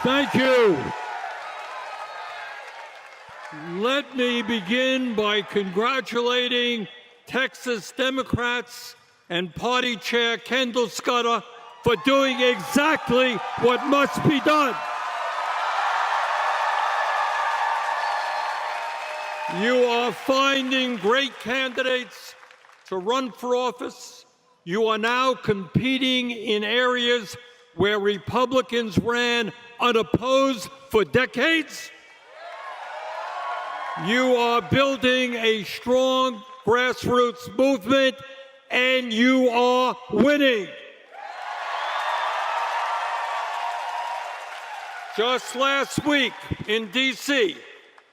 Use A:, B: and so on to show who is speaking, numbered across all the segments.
A: Thank you. Let me begin by congratulating Texas Democrats and Party Chair Kendall Scudder for doing exactly what must be done. You are finding great candidates to run for office. You are now competing in areas where Republicans ran unopposed for decades. You are building a strong grassroots movement, and you are winning. Just last week in D.C.,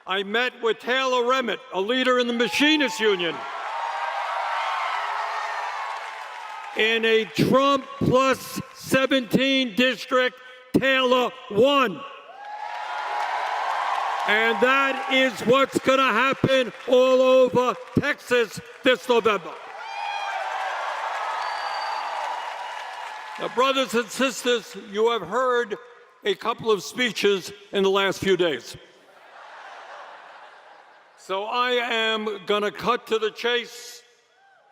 A: I met with Taylor Remmett, a leader in the Machinists Union. In a Trump plus 17 district, Taylor won. And that is what's going to happen all over Texas this November. Now, brothers and sisters, you have heard a couple of speeches in the last few days. So I am going to cut to the chase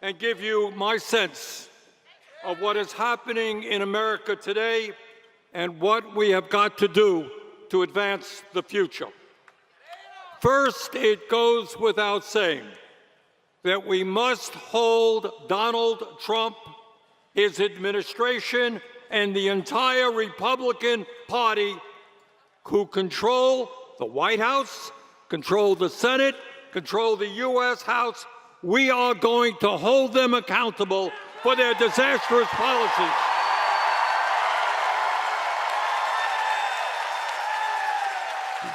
A: and give you my sense of what is happening in America today and what we have got to do to advance the future. First, it goes without saying that we must hold Donald Trump, his administration, and the entire Republican Party, who control the White House, control the Senate, control the U.S. House. We are going to hold them accountable for their disastrous policies.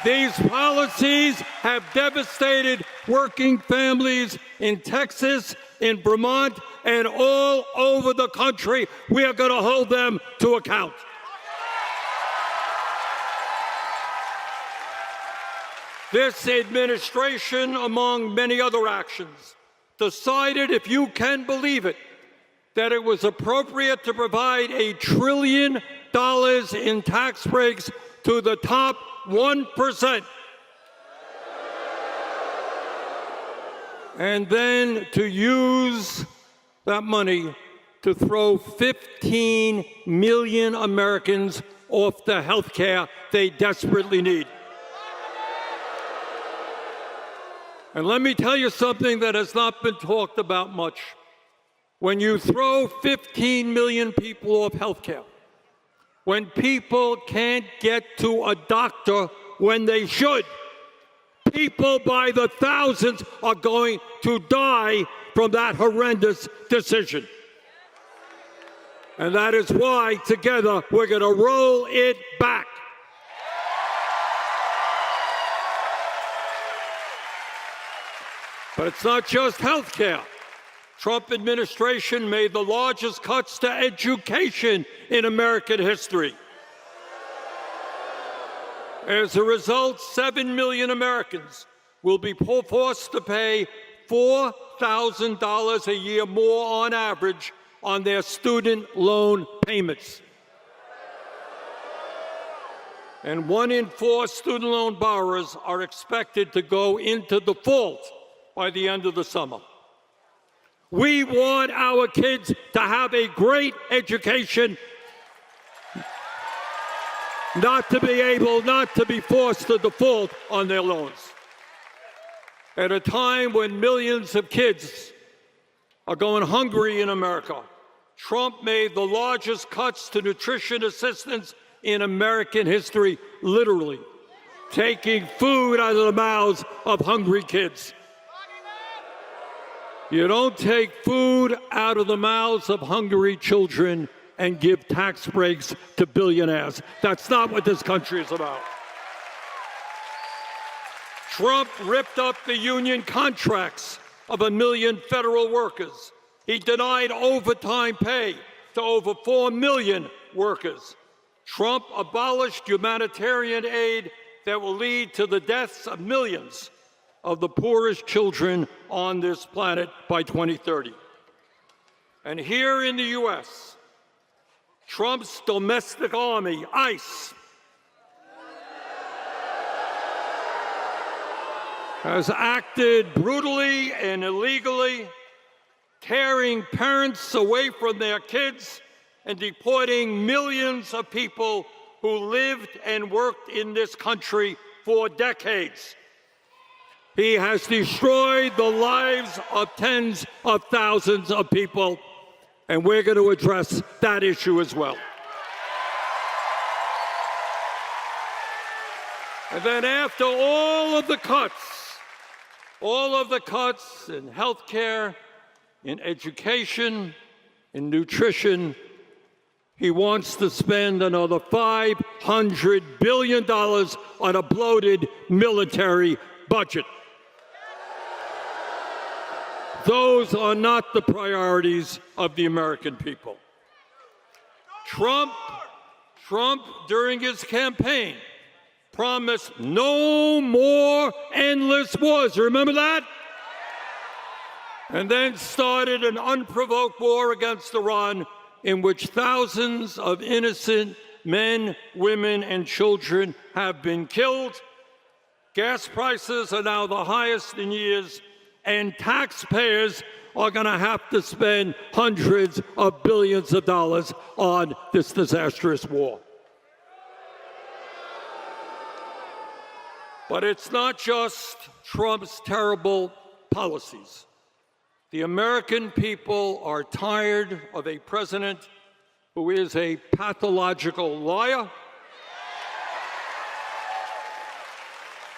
A: These policies have devastated working families in Texas, in Vermont, and all over the country. We are going to hold them to account. This administration, among many other actions, decided, if you can believe it, that it was appropriate to provide $1 trillion in tax breaks to the top 1%. And then to use that money to throw 15 million Americans off the health care they desperately need. And let me tell you something that has not been talked about much. When you throw 15 million people off health care, when people can't get to a doctor when they should, people by the thousands are going to die from that horrendous decision. And that is why, together, we're going to roll it back. But it's not just health care. Trump administration made the largest cuts to education in American history. As a result, 7 million Americans will be forced to pay $4,000 a year more on average on their student loan payments. And 1 in 4 student loan borrowers are expected to go into default by the end of the summer. We want our kids to have a great education, not to be forced to default on their loans. At a time when millions of kids are going hungry in America, Trump made the largest cuts to nutrition assistance in American history, literally taking food out of the mouths of hungry kids. You don't take food out of the mouths of hungry children and give tax breaks to billionaires. That's not what this country is about. Trump ripped up the union contracts of 1 million federal workers. He denied overtime pay to over 4 million workers. Trump abolished humanitarian aid that will lead to the deaths of millions of the poorest children on this planet by 2030. And here in the U.S., Trump's domestic army, ICE, has acted brutally and illegally, tearing parents away from their kids and deporting millions of people who lived and worked in this country for decades. He has destroyed the lives of tens of thousands of people, and we're going to address that issue as well. And then after all of the cuts in health care, in education, in nutrition, he wants to spend another $500 billion on a bloated military budget. Those are not the priorities of the American people. Trump, during his campaign, promised no more endless wars. Remember that? And then started an unprovoked war against Iran in which thousands of innocent men, women, and children have been killed. Gas prices are now the highest in years, and taxpayers are going to have to spend hundreds of billions of dollars on this disastrous war. But it's not just Trump's terrible policies. The American people are tired of a president who is a pathological liar,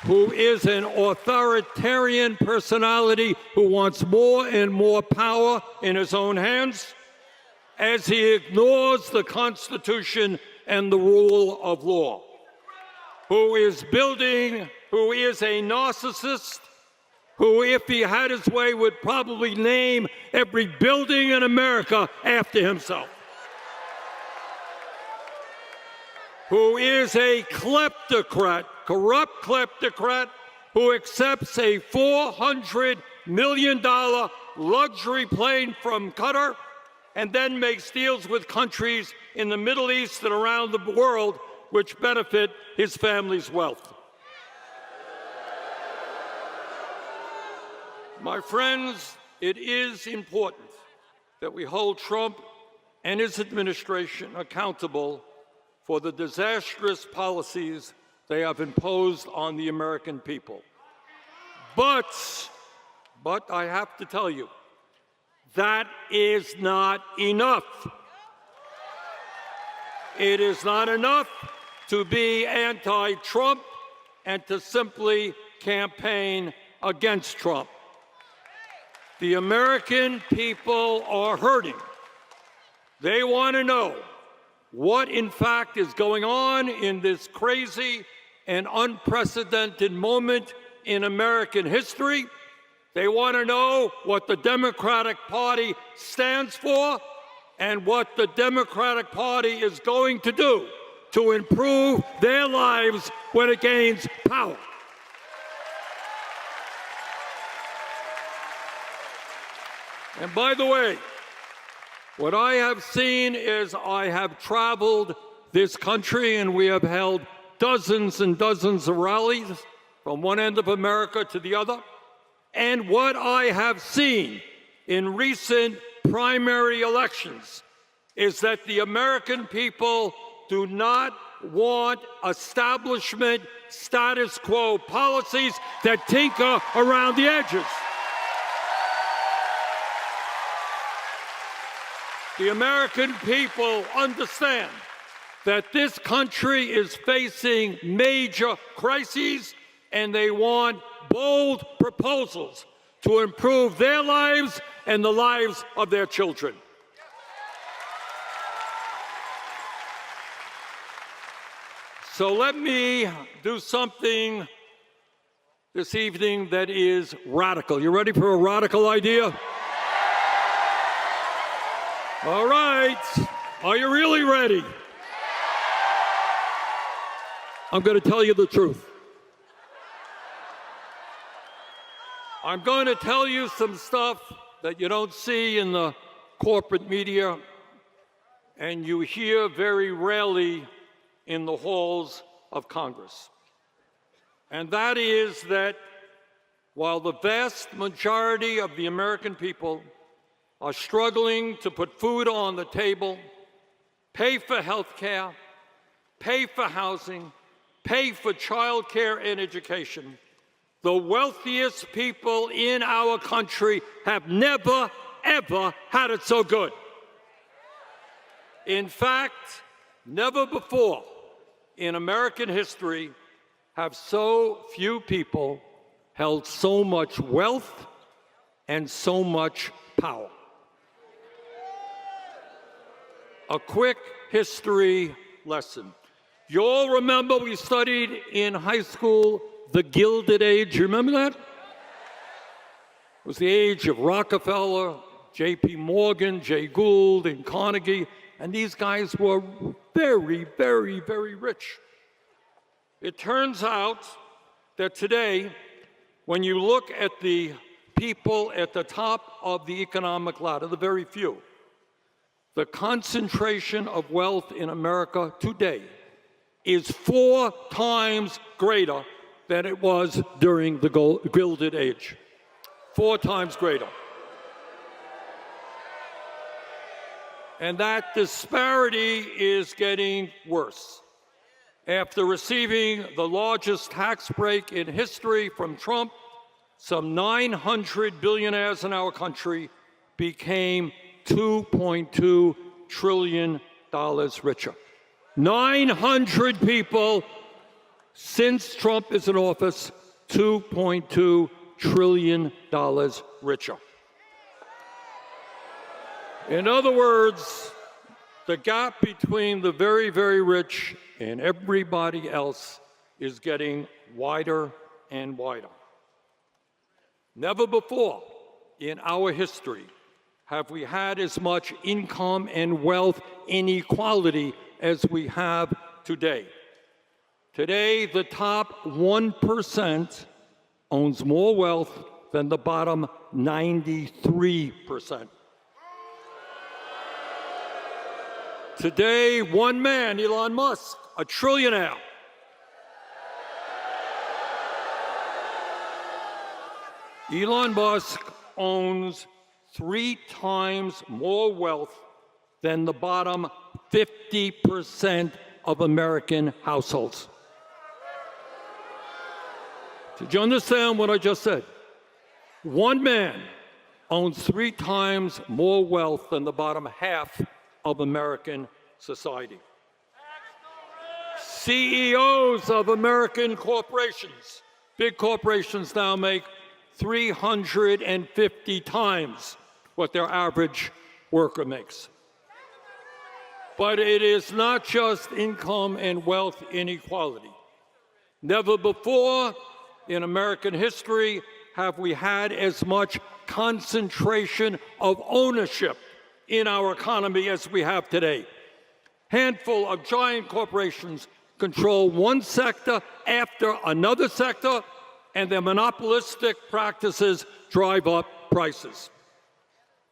A: who is an authoritarian personality who wants more and more power in his own hands, as he ignores the Constitution and the rule of law, who is a narcissist, who, if he had his way, would probably name every building in America after himself, who is a kleptocrat, corrupt kleptocrat, who accepts a $400 million luxury plane from Qatar and then makes deals with countries in the Middle East and around the world which benefit his family's wealth. My friends, it is important that we hold Trump and his administration accountable for the disastrous policies they have imposed on the American people. But I have to tell you, that is not enough. It is not enough to be anti-Trump and to simply campaign against Trump. The American people are hurting. They want to know what, in fact, is going on in this crazy and unprecedented moment in American history. They want to know what the Democratic Party stands for and what the Democratic Party is going to do to improve their lives when it gains power. And by the way, what I have seen is I have traveled this country and we have held dozens and dozens of rallies from one end of America to the other. And what I have seen in recent primary elections is that the American people do not want establishment status quo policies that tinker around the edges. The American people understand that this country is facing major crises, and they want bold proposals to improve their lives and the lives of their children. So let me do something this evening that is radical. You ready for a radical idea? All right. Are you really ready? I'm going to tell you the truth. I'm going to tell you some stuff that you don't see in the corporate media and you hear very rarely in the halls of Congress. And that is that while the vast majority of the American people are struggling to put food on the table, pay for health care, pay for housing, pay for child care and education, the wealthiest people in our country have never, ever had it so good. In fact, never before in American history have so few people held so much wealth and so much power. A quick history lesson. You all remember we studied in high school the Gilded Age. You remember that? It was the age of Rockefeller, J.P. Morgan, Jay Gould, and Carnegie, and these guys were very, very, very rich. It turns out that today, when you look at the people at the top of the economic ladder, the very few, the concentration of wealth in America today is 4 times greater than it was during the Gilded Age. 4 times greater. And that disparity is getting worse. After receiving the largest tax break in history from Trump, some 900 billionaires in our country became $2.2 trillion richer. 900 people since Trump is in office, $2.2 trillion richer. In other words, the gap between the very, very rich and everybody else is getting wider and wider. Never before in our history have we had as much income and wealth inequality as we have today. Today, the top 1% owns more wealth than the bottom 93%. Today, one man, Elon Musk, a trillionaire, Elon Musk owns 3 times more wealth than the bottom 50% of American households. Did you understand what I just said? One man owns 3 times more wealth than the bottom half of American society. CEOs of American corporations, big corporations now make 350 times what their average worker makes. But it is not just income and wealth inequality. Never before in American history have we had as much concentration of ownership in our economy as we have today. Handful of giant corporations control one sector after another sector, and their monopolistic practices drive up prices.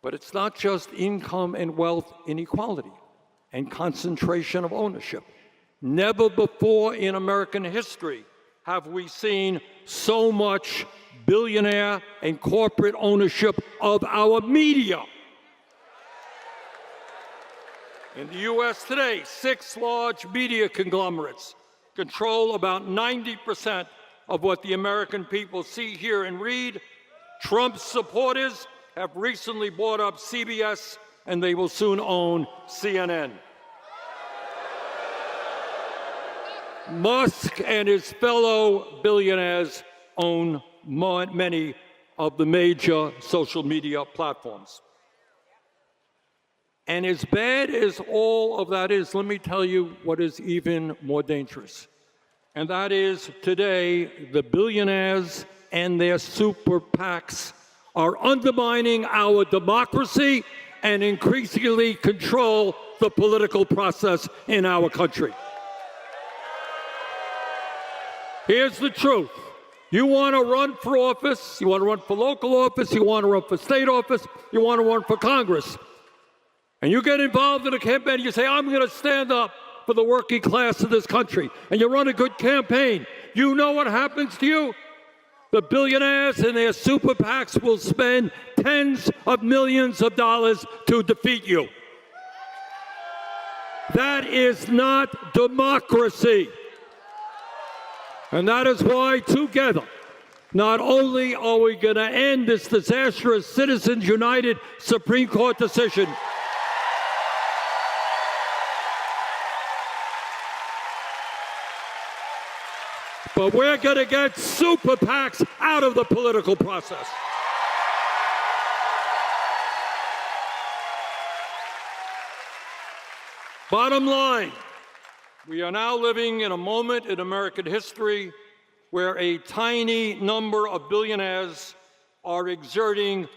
A: But it's not just income and wealth inequality and concentration of ownership. Never before in American history have we seen so much billionaire and corporate ownership of our media. In the U.S. today, 6 large media conglomerates control about 90% of what the American people see, hear, and read. Trump's supporters have recently bought up CBS, and they will soon own CNN. Musk and his fellow billionaires own many of the major social media platforms. And as bad as all of that is, let me tell you what is even more dangerous. And that is today, the billionaires and their super PACs are undermining our democracy and increasingly control the political process in our country. Here's the truth. You want to run for office, you want to run for local office, you want to run for state office, you want to run for Congress. And you get involved in a campaign, you say, I'm going to stand up for the working class of this country. And you run a good campaign. You know what happens to you? The billionaires and their super PACs will spend tens of millions of dollars to defeat you. That is not democracy. And that is why together, not only are we going to end this disastrous Citizens United Supreme Court decision, but we're going to get super PACs out of the political process. Bottom line, we are now living in a moment in American history where a tiny number of billionaires are exerting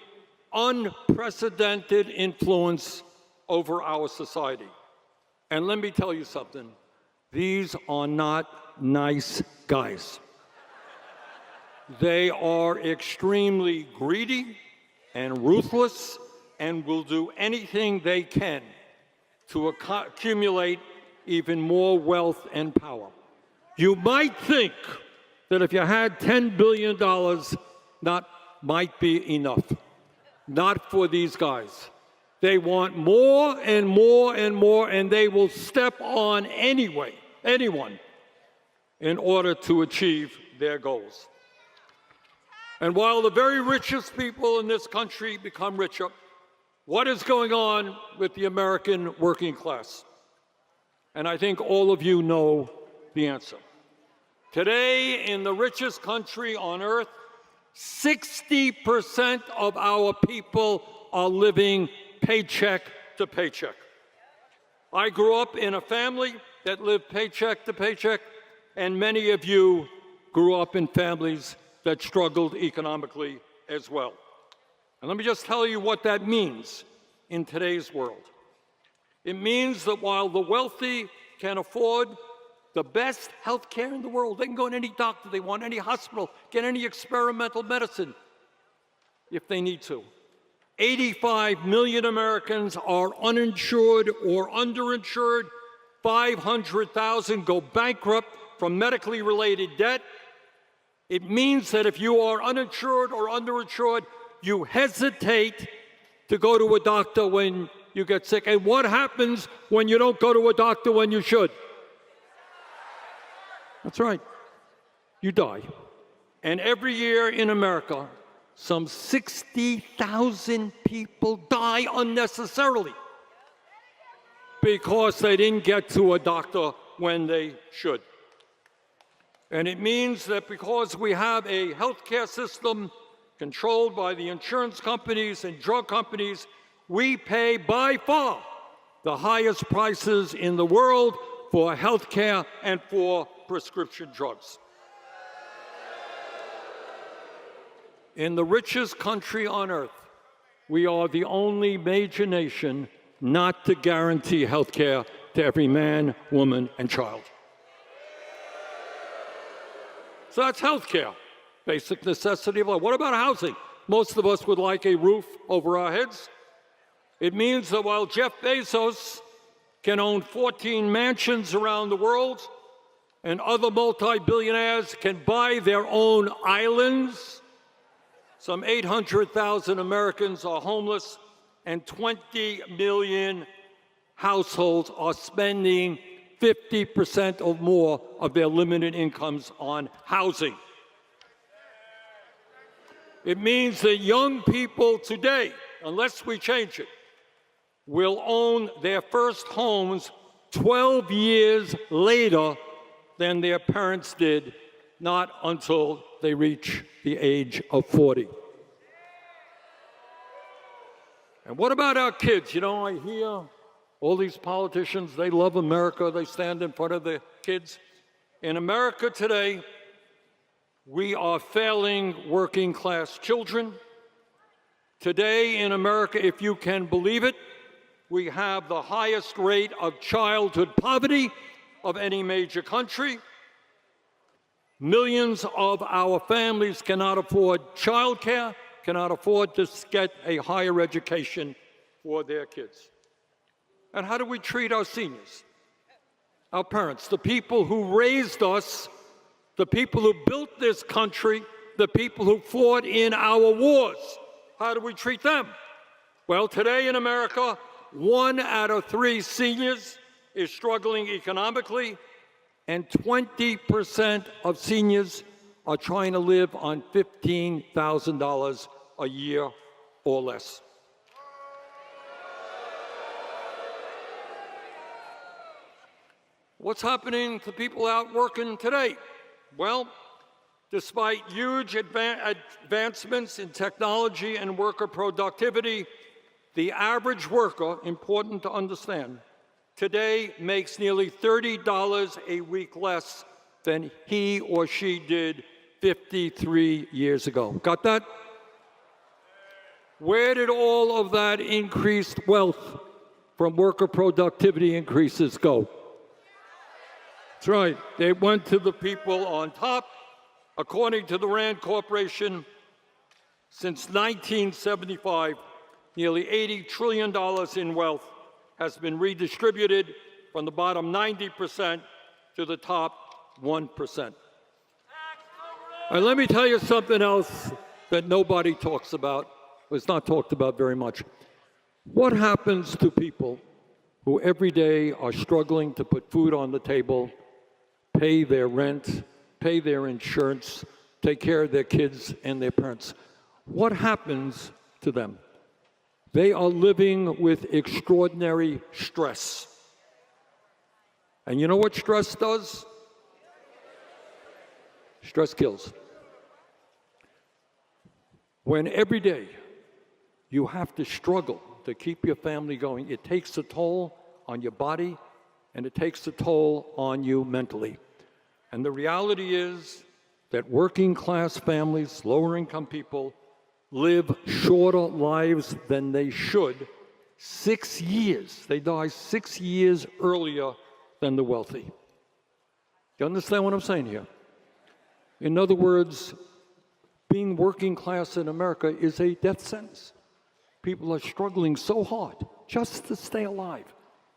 A: unprecedented influence over our society. And let me tell you something, these are not nice guys. They are extremely greedy and ruthless and will do anything they can to accumulate even more wealth and power. You might think that if you had $10 billion, that might be enough. Not for these guys. They want more and more and more, and they will step on anyone, in order to achieve their goals. And while the very richest people in this country become richer, what is going on with the American working class? And I think all of you know the answer. Today, in the richest country on earth, 60% of our people are living paycheck to paycheck. I grew up in a family that lived paycheck to paycheck, and many of you grew up in families that struggled economically as well. And let me just tell you what that means in today's world. It means that while the wealthy can afford the best health care in the world, they can go to any doctor they want, any hospital, get any experimental medicine if they need to. 85 million Americans are uninsured or underinsured. 500,000 go bankrupt from medically related debt. It means that if you are uninsured or underinsured, you hesitate to go to a doctor when you get sick. And what happens when you don't go to a doctor when you should? That's right. You die. And every year in America, some 60,000 people die unnecessarily because they didn't get to a doctor when they should. And it means that because we have a healthcare system controlled by the insurance companies and drug companies, we pay by far the highest prices in the world for healthcare and for prescription drugs. In the richest country on earth, we are the only major nation not to guarantee health care to every man, woman, and child. So that's health care, basic necessity of life. What about housing? Most of us would like a roof over our heads. It means that while Jeff Bezos can own 14 mansions around the world, and other multi-billionaires can buy their own islands, some 800,000 Americans are homeless, and 20 million households are spending 50% or more of their limited incomes on housing. It means that young people today, unless we change it, will own their first homes 12 years later than their parents did, not until they reach the age of 40. And what about our kids? You know, I hear all these politicians, they love America, they stand in front of the kids. In America today, we are failing working class children. Today in America, if you can believe it, we have the highest rate of childhood poverty of any major country. Millions of our families cannot afford childcare, cannot afford to get a higher education for their kids. And how do we treat our seniors? Our parents, the people who raised us, the people who built this country, the people who fought in our wars. How do we treat them? Well, today in America, 1 out of 3 seniors is struggling economically, and 20% of seniors are trying to live on $15,000 a year or less. What's happening to people out working today? Well, despite huge advancements in technology and worker productivity, the average worker, important to understand, today makes nearly $30 a week less than he or she did 53 years ago. Got that? Where did all of that increased wealth from worker productivity increases go? That's right. They went to the people on top. According to the Rand Corporation, since 1975, nearly $80 trillion in wealth has been redistributed from the bottom 90% to the top 1%. And let me tell you something else that nobody talks about, it's not talked about very much. What happens to people who every day are struggling to put food on the table, pay their rent, pay their insurance, take care of their kids and their parents? What happens to them? They are living with extraordinary stress. And you know what stress does? Stress kills. When every day you have to struggle to keep your family going, it takes a toll on your body and it takes a toll on you mentally. And the reality is that working class families, lower income people, live shorter lives than they should. 6 years. They die 6 years earlier than the wealthy. You understand what I'm saying here? In other words, being working class in America is a death sentence. People are struggling so hard just to stay alive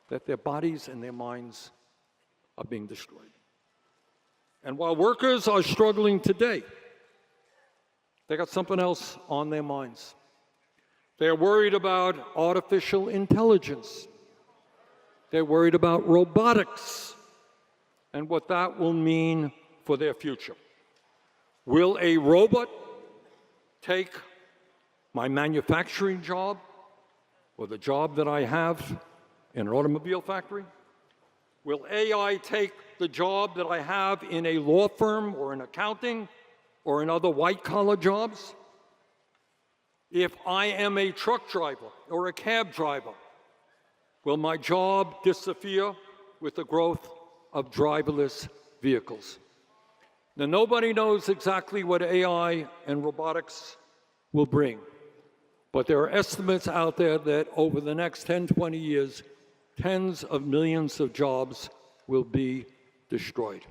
A: that their bodies and their minds are being destroyed. And while workers are struggling today, they got something else on their minds. They're worried about artificial intelligence. They're worried about robotics and what that will mean for their future. Will a robot take my manufacturing job or the job that I have in an automobile factory? Will AI take the job that I have in a law firm or in accounting or in other white-collar jobs? If I am a truck driver or a cab driver, will my job disappear with the growth of driverless vehicles? Now, nobody knows exactly what AI and robotics will bring, but there are estimates out there that over the next 10, 20 years, tens of millions of jobs will be destroyed.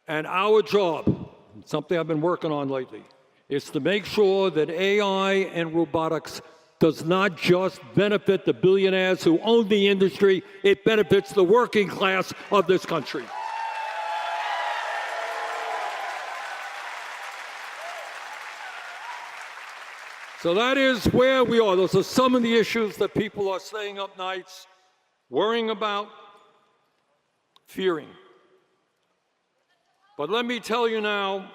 A: And our job, something I've been working on lately, is to make sure that AI and robotics does not just benefit the billionaires who own the industry, it benefits the working class of this country. So that is where we are. Those are some of the issues that people are staying up nights, worrying about, fearing. But let me tell you now,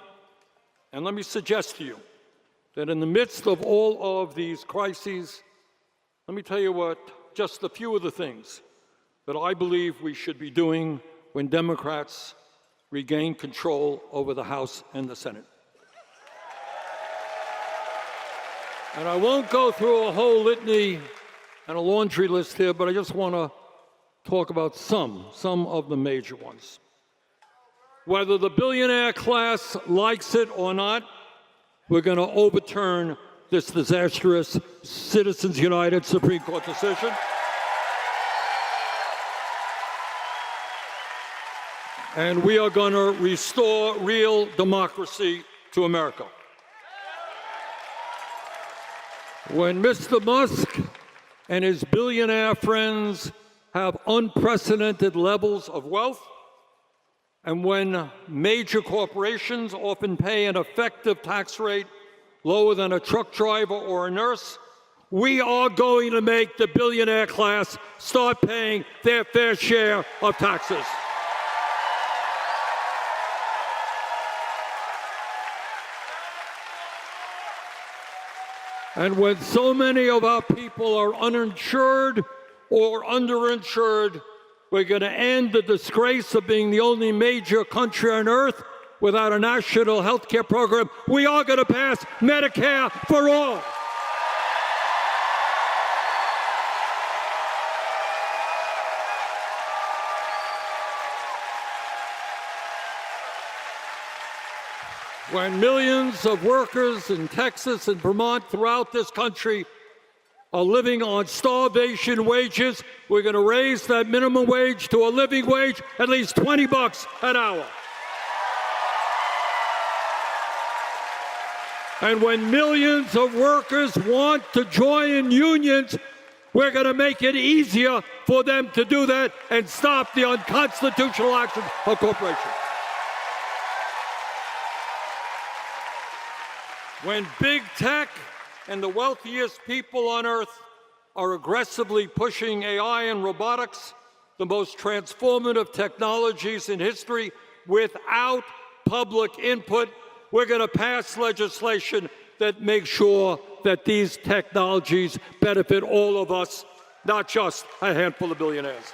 A: and let me suggest to you, that in the midst of all of these crises, let me tell you what, just a few of the things that I believe we should be doing when Democrats regain control over the House and the Senate. And I won't go through a whole litany and a laundry list here, but I just want to talk about some of the major ones. Whether the billionaire class likes it or not, we're going to overturn this disastrous Citizens United Supreme Court decision. And we are going to restore real democracy to America. When Mr. Musk and his billionaire friends have unprecedented levels of wealth, And when major corporations often pay an effective tax rate lower than a truck driver or a nurse, we are going to make the billionaire class start paying their fair share of taxes. And when so many of our people are uninsured or underinsured, we're going to end the disgrace of being the only major country on earth without a national health care program. We are going to pass Medicare for all. When millions of workers in Texas and Vermont throughout this country are living on starvation wages, we're going to raise that minimum wage to a living wage, at least $20 an hour. And when millions of workers want to join unions, we're going to make it easier for them to do that and stop the unconstitutional actions of corporations. When big tech and the wealthiest people on earth are aggressively pushing AI and robotics, the most transformative technologies in history, without public input, we're going to pass legislation that makes sure that these technologies benefit all of us, not just a handful of billionaires.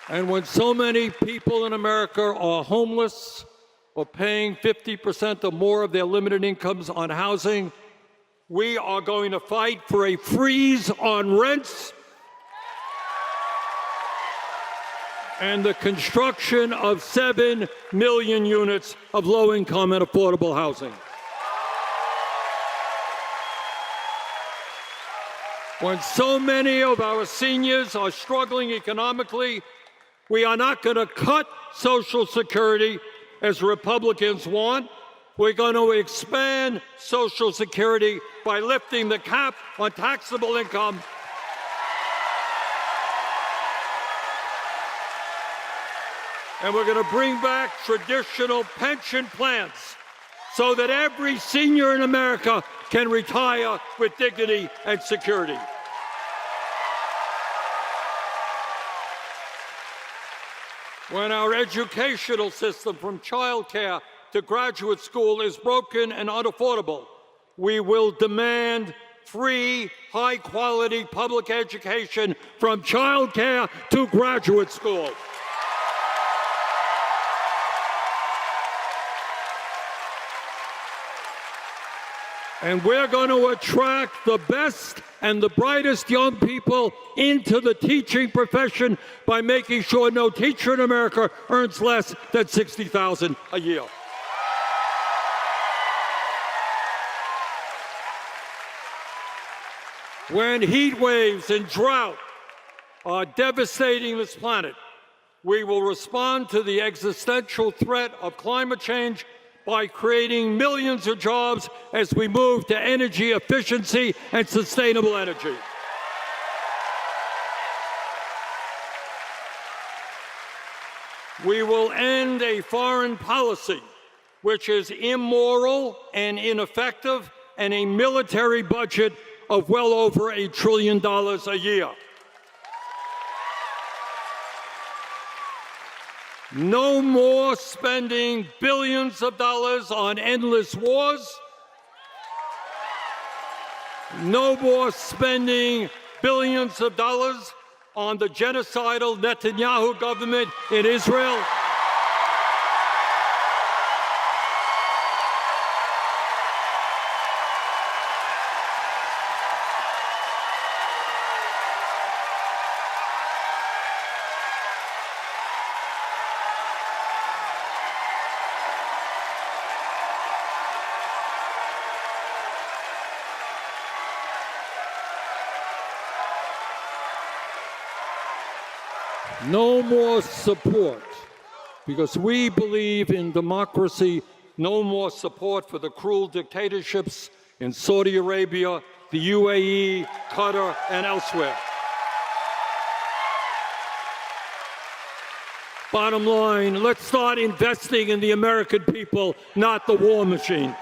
A: And when so many people in America are homeless or paying 50% or more of their limited incomes on housing, we are going to fight for a freeze on rents and the construction of 7 million units of low-income and affordable housing. When so many of our seniors are struggling economically, we are not going to cut Social Security as Republicans want. We're going to expand Social Security by lifting the cap on taxable income. And we're going to bring back traditional pension plans so that every senior in America can retire with dignity and security. When our educational system, from childcare to graduate school, is broken and unaffordable, we will demand free, high-quality public education from childcare to graduate school. And we're going to attract the best and the brightest young people into the teaching profession by making sure no teacher in America earns less than $60,000 a year. When heat waves and drought are devastating this planet, we will respond to the existential threat of climate change by creating millions of jobs as we move to energy efficiency and sustainable energy. We will end a foreign policy which is immoral and ineffective, and a military budget of well over $1 trillion a year. No more spending billions of dollars on endless wars. No more spending billions of dollars on the genocidal Netanyahu government in Israel. No more support, because we believe in democracy. No more support for the cruel dictatorships in Saudi Arabia, the UAE, Qatar, and elsewhere. Bottom line, let's start investing in the American people, not the war machine.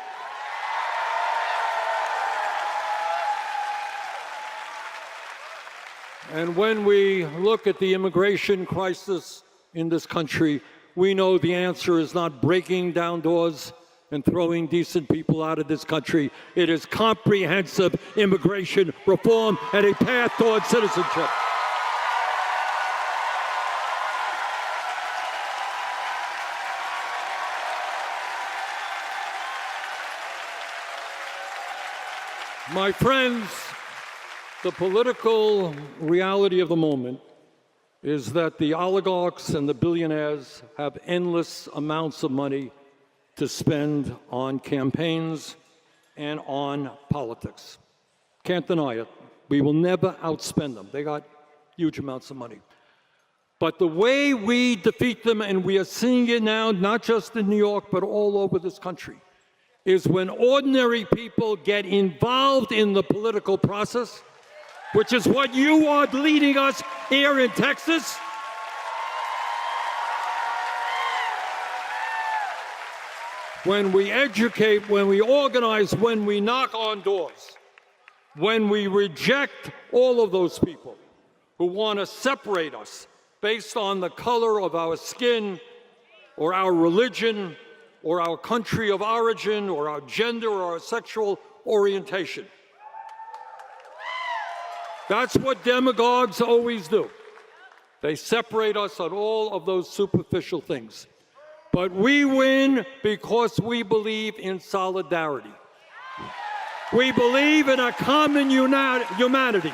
A: And when we look at the immigration crisis in this country, we know the answer is not breaking down doors and throwing decent people out of this country. It is comprehensive immigration reform and a path towards citizenship. My friends, the political reality of the moment is that the oligarchs and the billionaires have endless amounts of money to spend on campaigns and on politics. Can't deny it. We will never outspend them. They got huge amounts of money. But the way we defeat them, and we are seeing it now, not just in New York, but all over this country, is when ordinary people get involved in the political process, which is what you are leading us here in Texas. When we educate, when we organize, when we knock on doors, when we reject all of those people who want to separate us based on the color of our skin or our religion or our country of origin or our gender or our sexual orientation. That's what demagogues always do. They separate us on all of those superficial things. But we win because we believe in solidarity. We believe in a common humanity.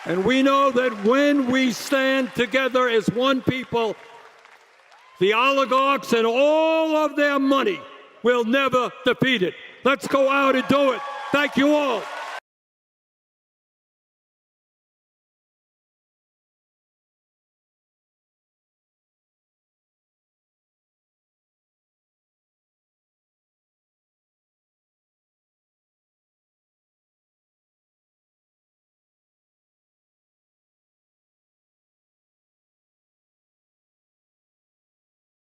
A: And we know that when we stand together as one people, the oligarchs and all of their money will never defeat it. Let's go out and do it. Thank you all.